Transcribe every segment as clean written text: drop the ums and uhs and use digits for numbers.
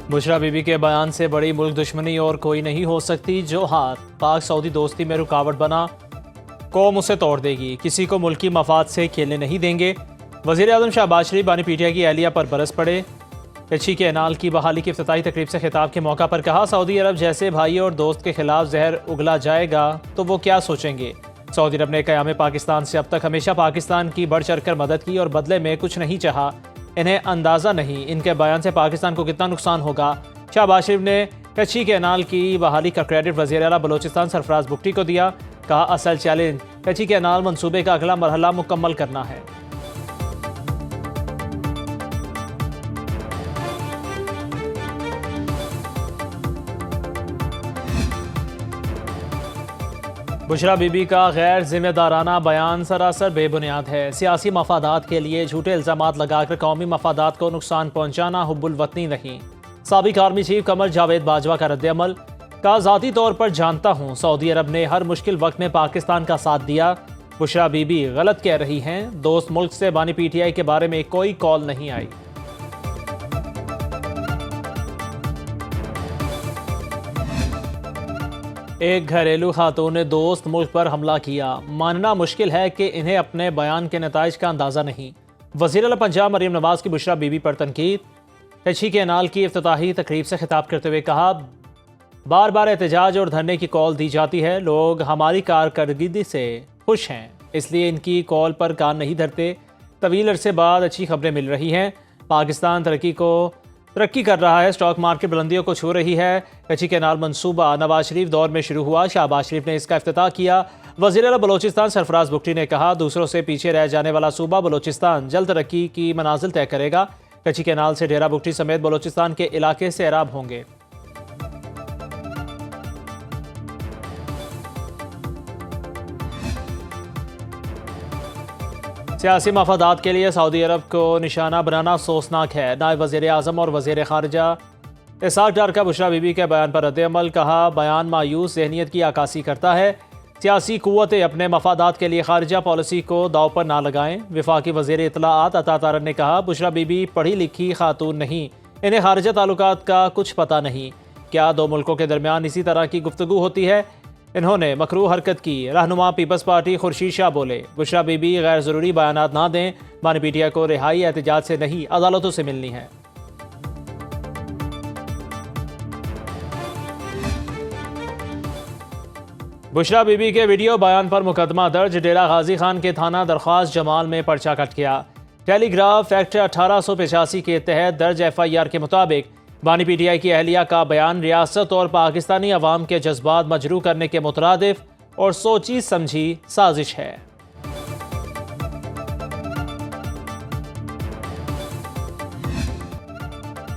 बुशरा बीबी के बयान से बड़ी मुल्क दुश्मनी और कोई नहीं हो सकती। जो हाथ पाक सऊदी दोस्ती में रुकावट बना, कौम उसे तोड़ देगी। किसी को मुल्की मफाद से खेलने नहीं देंगे। वज़ीर आज़म शहबाज शरीफ बानी पीटीआई की एहलिया पर बरस पड़े। कच्छी के अनाल की बहाली की इफ्तिताही तकरीब से खिताब के मौका पर कहा, सऊदी अरब जैसे भाई और दोस्त के खिलाफ जहर उगला जाएगा तो वो क्या सोचेंगे। सऊदी अरब ने क़याम पाकिस्तान से अब तक हमेशा पाकिस्तान की बढ़ चढ़ कर मदद की और बदले में कुछ नहीं चाहा। इन्हें अंदाज़ा नहीं इनके बयान से पाकिस्तान को कितना नुकसान होगा। शहबाज शरीफ ने कच्छी के अनाल की बहाली का क्रेडिट वज़ीर आला बलोचिस्तान सरफराज बुगटी को दिया। कहा, असल चैलेंज कच्छी के अनाल मनसूबे का अगला मरहला मुकम्मल करना है। बुशरा बीबी का गैर जिम्मेदाराना बयान सरासर बेबुनियाद है। सियासी मफादात के लिए झूठे इल्ज़ामात लगाकर कौमी मफादात को नुकसान पहुंचाना हुब्बुल वतनी नहीं। साबिक आर्मी चीफ कमर जावेद बाजवा का रद्द-ए-अमल। का ज़ाती तौर पर जानता हूँ सऊदी अरब ने हर मुश्किल वक्त में पाकिस्तान का साथ दिया। बुशरा बीबी गलत कह रही हैं। दोस्त मुल्क से बानी पीटीआई के बारे में कोई कॉल नहीं आई। एक घरेलू खातून ने दोस्त मुल्क पर हमला किया। मानना मुश्किल है कि इन्हें अपने बयान के नताइज का अंदाज़ा नहीं। वज़ीर आला पंजाब मरीम नवाज की बुशरा बीबी पर तनकीद। कच्छी के अनाल की इफ्तिताही तकरीब से खिताब करते हुए कहा, बार बार एहतजाज और धरने की कॉल दी जाती है। लोग हमारी कारकर्दगी से खुश हैं, इसलिए इनकी कॉल पर कान नहीं धरते। तवील अरसे बाद अच्छी खबरें मिल रही हैं। पाकिस्तान तरक्की कर रहा है। स्टॉक मार्केट बुलंदियों को छू रही है। कच्छी के अनाल मनसूबा नवाज शरीफ दौर में शुरू हुआ। शहबाज शरीफ ने इसका इफ्तिताह किया। वज़ीर आला बलोचिस्तान सरफराज बुगटी ने कहा, दूसरों से पीछे रह जाने वाला सूबा बलोचिस्तान जल्द तरक्की की मनाजिल तय करेगा। कच्छी के अनाल से डेरा बुगटी समेत बलोचिस्तान के इलाके से एराब होंगे। सियासी मफादात के लिए सऊदी अरब को निशाना बनाना अफसोसनाक है। नायब वज़ीर आज़म और वज़ीर ख़ारिजा इसहाक़ डार का बुशरा बीबी के बयान पर रद्द-ए-अमल। कहा, बयान मायूस ज़हनियत की अक्कासी करता है। सियासी क़ुव्वतें अपने मफादात के लिए ख़ारिजा पॉलिसी को दाव पर ना लगाएं। वफाकी वज़ीर इत्तलाआत अता तारन ने कहा, बुशरा बीबी पढ़ी लिखी खातून नहीं, इन्हें ख़ारिजा ताल्लुकात का कुछ पता नहीं। क्या दो मुल्कों के दरमियान इसी तरह की गुफ्तगू होती है। इन्होंने मकरूह हरकत की। रहनुमा पीपल्स पार्टी खुर्शीद शाह बोले, बुशरा बीबी गैर ज़रूरी बयानात ना दें। बानी पीटीआई को रिहाई एहतजाज से नहीं, अदालतों से मिलनी है। बुशरा बीबी के वीडियो बयान पर मुकदमा दर्ज। डेरा गाजी खान के थाना दरख्वास्त जमाल में पर्चा कट गया। टेलीग्राफ एक्ट 1885 के तहत दर्ज FIR के मुताबिक बानी पीटीआई की अहलिया का बयान रियासत और पाकिस्तानी अवाम के जज्बात मजरू करने के मुतरादिफ और सोची समझी साजिश है।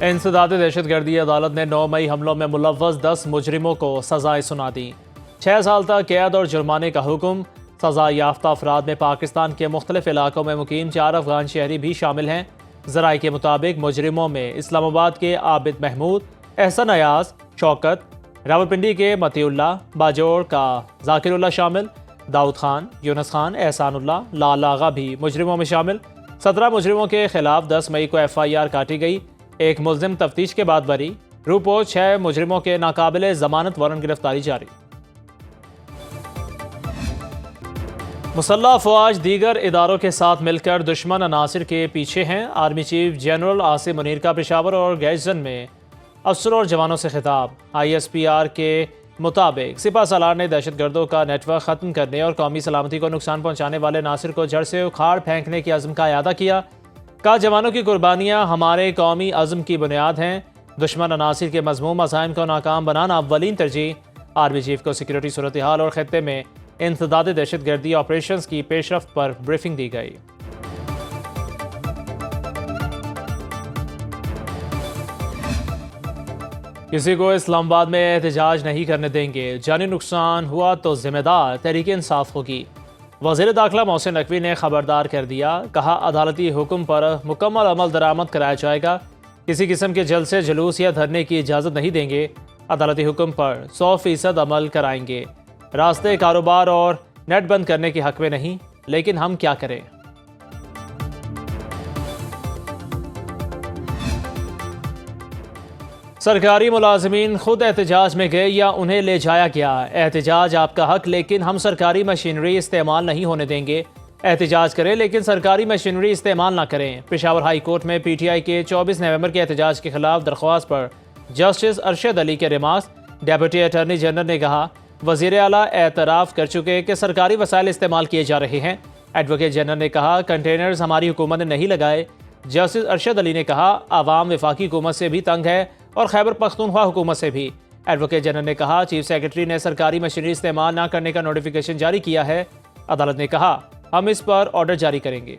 इंसदाद दहशतगर्दी अदालत ने 9 मई हमलों में मुलव्वस 10 मुजरिमों को सजाएं सुना दी। 6 साल तक कैद और जुर्माने का हुक्म। सजा याफ्ता अफराद में पाकिस्तान के मुख्तलिफ इलाकों में मुकीम 4 अफगान शहरी भी शामिल हैं। ज़राए के मुताबिक मुजरिमों में इस्लामाबाद के आबिद महमूद, एहसन अयाज, शौकत, रावलपिंडी के मतीउल्ला, बाजोड़ का जाकिरुल्ला शामिल। दाऊद खान, यूनुस खान, एहसानुल्ला, लाल आगा भी मुजरिमों में शामिल। 17 मुजरिमों के खिलाफ 10 मई को FIR काटी गई। एक मुल्जिम तफ्तीश के बाद बरी। रूपो 6 मुजरिमों के नाकाबिले ज़मानत वारंट गिरफ्तारी जारी। मुसल्लह अफवाज दीगर इदारों के साथ मिलकर दुश्मन अनासिर के पीछे हैं। Army chief general Asim Munir का पेशावर और गैरजन में अफसरों और जवानों से खिताब। ISPR के मुताबिक सिपह सालार ने दहशतगर्दों का नेटवर्क ख़त्म करने और कौमी सलामती को नुकसान पहुँचाने वाले नासिर को जड़ से उखाड़ फेंकने के अज़्म का अयादा किया। कहा, जवानों की कुर्बानियाँ हमारे कौमी अज़्म की बुनियाद हैं। दुश्मन अनासिर के मज़मूम अज़ाइम को नाकाम बनाना अव्वलीन तरजीह। आर्मी चीफ को सिक्योरिटी सूरत हाल और खत्ते में इंसदाद दहशतगर्दी ऑपरेशंस की पेशरफ्त पर ब्रीफिंग दी गई। किसी को इस्लामाबाद में एहतजाज नहीं करने देंगे। जानी नुकसान हुआ तो जिम्मेदार तहरीक इंसाफ होगी। वज़ीर दाखिला मोहसिन नकवी ने खबरदार कर दिया। कहा, अदालती हुक्म पर मुकम्मल अमल दरामद कराया जाएगा। किसी किस्म के जलसे, जुलूस या धरने की इजाज़त नहीं देंगे। अदालती हुक्म पर 100% अमल कराएंगे। रास्ते, कारोबार और नेट बंद करने के हक में नहीं, लेकिन हम क्या करें। सरकारी मुलाजमीन खुद एहतजाज में गए या उन्हें ले जाया गया। एहतजाज आपका हक, लेकिन हम सरकारी मशीनरी इस्तेमाल नहीं होने देंगे। एहतजाज करें लेकिन सरकारी मशीनरी इस्तेमाल ना करें। पेशावर हाई कोर्ट में PTI के 24 नवंबर के एहतजाज के खिलाफ दरख्वास्त पर जस्टिस अरशद अली के रिमार्क्स। डेप्यूटी अटॉर्नी जनरल ने कहा, वज़ीर आला एतराफ़ कर चुके कि सरकारी वसाइल इस्तेमाल किए जा रहे हैं। एडवोकेट जनरल ने कहा, कंटेनर्स हमारी हुकूमत ने नहीं लगाए। जस्टिस अरशद अली ने कहा, आवाम वफाकी हुकूमत से भी तंग है और खैबर पख्तूनख्वा हुकूमत से भी। एडवोकेट जनरल ने कहा, चीफ सेक्रेटरी ने सरकारी मशीनरी इस्तेमाल न करने का नोटिफिकेशन जारी किया है। अदालत ने कहा, हम इस पर ऑर्डर जारी करेंगे।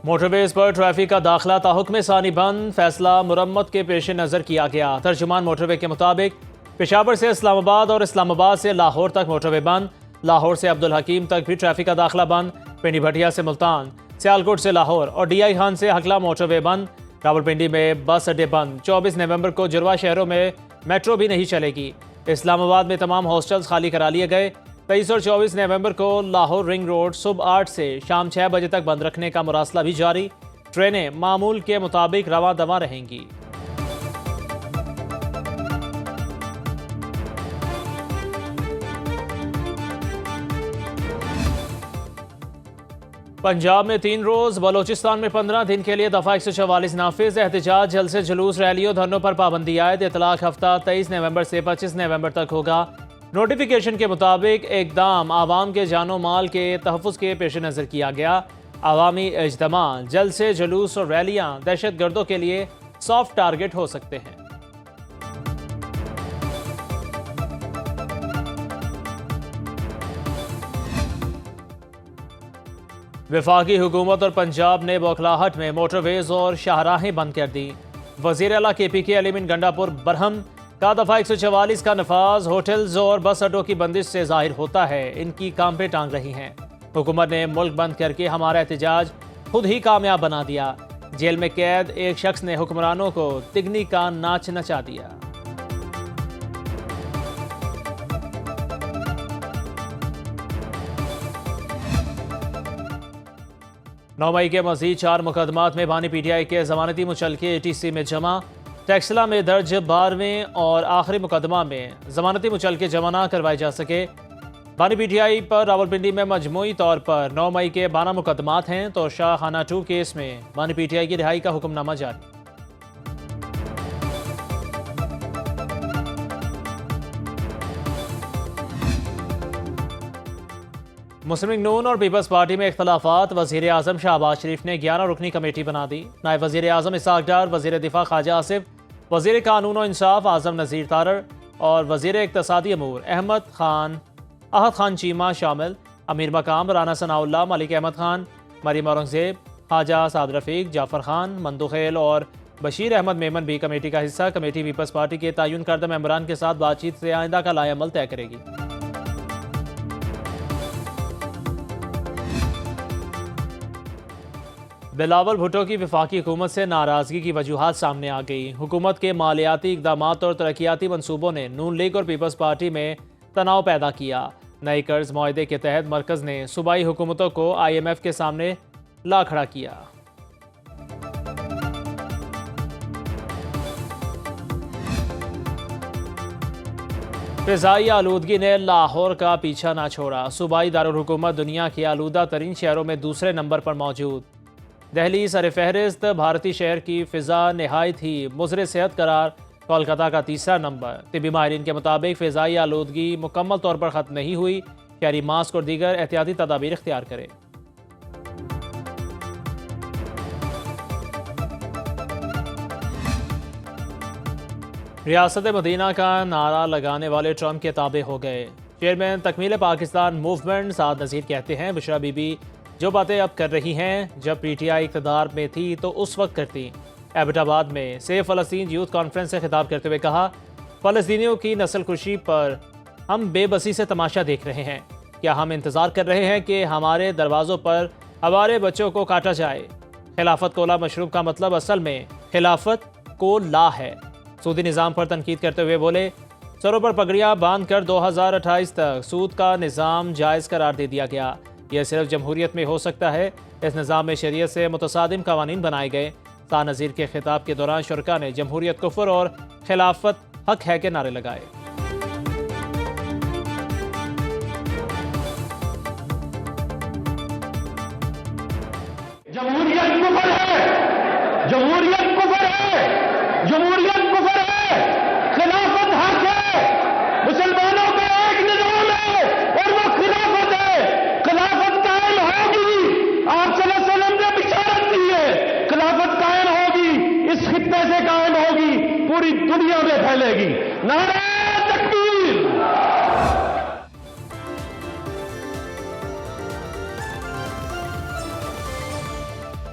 मोटरवेज पर ट्रैफिक का दाखिला ताहुक्म सानी बंद। फैसला मुरम्मत के पेश नज़र किया गया। तर्जुमान मोटरवे के मुताबिक पेशावर से इस्लामाबाद और इस्लामाबाद से लाहौर तक मोटरवे बंद। लाहौर से अब्दुल हकीम तक भी ट्रैफिक का दाखिला बंद। पिंडी भटिया से मुल्तान, सियालकोट से लाहौर और DI खान से हकला मोटरवे बंद। रावलपिंडी में बस अड्डे बंद। 24 नवंबर को जुड़वा शहरों में मेट्रो भी नहीं चलेगी। इस्लामाबाद में तमाम हॉस्टल्स खाली करा लिए गए। 23 और 24 नवंबर को लाहौर रिंग रोड सुबह 8 से शाम 6 बजे तक बंद रखने का मुरासला भी जारी। ट्रेनें मामूल के मुताबिक रवां दवा रहेंगी। पंजाब में 3 रोज, बलोचिस्तान में 15 दिन के लिए दफा 144 नाफिज। एहतजाज, जलसे, जुलूस, रैलियों, धरनों पर पाबंदी आयद। इतलाक हफ्ता 23 नवंबर से 25 नवंबर तक होगा। नोटिफिकेशन के मुताबिक इकदाम आवाम के जानो माल के तहफ़्फ़ुज़ के पेश नज़र किया गया। अवामी इज्तिमा, जलसे, जुलूस और रैलियाँ दहशत गर्दों के लिए सॉफ्ट टारगेट हो सकते हैं। वफाकी हुकूमत और पंजाब ने बौखलाहट में मोटरवेज और शाहराहें बंद कर दी। वज़ीर आला KPK अलीमीन गंडापुर बरहम का दफ़ा 144 का नफाज होटल्स और बस अड्डों की बंदिश से जाहिर होता है। इनकी काम पे टांग रही हैं। हुकूमत ने मुल्क बंद करके हमारा एहतजाज खुद ही कामयाब बना दिया। जेल में कैद एक शख्स ने हुक्मरानों को तिगनी का नाच नचा दिया। 9 मई के मजीद 4 मुकदमात में बानी PTI के जमानती मुचलके ATC में जमा। टैक्सला में दर्ज 12वें और आखिरी मुकदमा में जमानती मुचलके जमा ना करवाए जा सके। बानी PTI पर रावलपिंडी में मजमूई तौर पर 9 मई के 12 मुकदमात हैं तो शाहखाना 2 केस में बानी PTI की रिहाई का हुक्मनामा जारी। मुस्लिम लीग नून और पीपल्स पार्टी में इख्तलाफात। वज़ीर आज़म शहबाज शरीफ ने 11 रुकनी कमेटी बना दी। नायब वज़ीर आज़म इसहाक डार, वज़ीर दिफा ख्वाजा आसिफ, वज़ीर कानून और इंसाफ आज़म नज़ीर तारड़ और वज़ीर इक़्तिसादी अमूर अहद खान चीमा शामिल। अमीर मकाम राना सनाउल्लाह, मलिक अहमद खान, मरीम औरंगज़ेब, ख्वाजा साद रफ़ीक, जाफ़र खान, मंदुखेल और बशीर अहमद मेमन भी कमेटी का हिस्सा। कमेटी पीपल्स पार्टी के तयन करदा मेंबरान के साथ बातचीत से आइंदा का लाएअमल तय करेगी। बिलावल भुट्टो की वफाकी हुकूमत से नाराज़गी की वजूहात सामने आ गई। हुकूमत के मालियाती इक़दामात और तरक्याती मनसूबों ने नून लीग और पीपल्स पार्टी में तनाव पैदा किया। नए कर्ज मुआहदे के तहत मरकज़ ने सूबाई हुकूमतों को IMF के सामने ला खड़ा किया। फ़िज़ाई आलूदगी ने लाहौर का पीछा ना छोड़ा। सूबाई दारुल हुकूमत दुनिया के आलूदा तरीन शहरों में दूसरे नंबर पर मौजूद। दिल्ली सर फहरिस्त, भारतीय शहर की फ़िज़ा नहायत ही मुज़र सेहत करार। कोलकाता का तीसरा नंबर। तिबी माहिरीन के मुताबिक फ़िज़ाई आलूदगी मुकम्मल तौर पर ख़त्म नहीं हुई। शहरी मास्क और दीगर एहतियाती तदाबीर इख्तियार करें। रियासत मदीना का नारा लगाने वाले ट्रंप के ताबे हो गए। चेयरमैन तकमील पाकिस्तान मूवमेंट साद नज़ीर कहते हैं, बुशरा बीबी जो बातें अब कर रही हैं जब PTI इक़्तिदार में थी तो उस वक्त करती। एबटाबाद में सेव फ़लस्तीन यूथ कॉन्फ्रेंस से खिताब करते हुए कहा, फ़लस्तीनियों की नस्लकुशी पर हम बेबसी से तमाशा देख रहे हैं। क्या हम इंतज़ार कर रहे हैं कि हमारे दरवाज़ों पर हमारे बच्चों को काटा जाए? खिलाफत को ला मशरूब का मतलब असल में खिलाफत को ला है। सूदी निज़ाम पर तनकीद करते हुए बोले, सरों पर पगड़ियाँ बांध कर 2028 तक सूद का निज़ाम जायज़ करार दे दिया गया। यह सिर्फ जमहूरियत में हो सकता है। इस निज़ाम में शरीयत से मुतसादिम कवानीन बनाए गए। शाह नज़ीर के खिताब के दौरान शुरका ने जमहूरियत कुफ्र और खिलाफत हक है के नारे लगाए। जमहूरियत कुफ्र है, जमहूरियत कुफ्र है, जमहूरियत कुफ्र है, खिलाफत हक है। मुसलमानों का एक निजाम है और वो खिलाफत है। खिलाफत कायम होगी, आप सल्लल्लाहु अलैहि वसल्लम ने बिशारत दी है, खिलाफत कायम होगी, इस खित्ते से कायम होगी, पूरी दुनिया में फैलेगी। नारे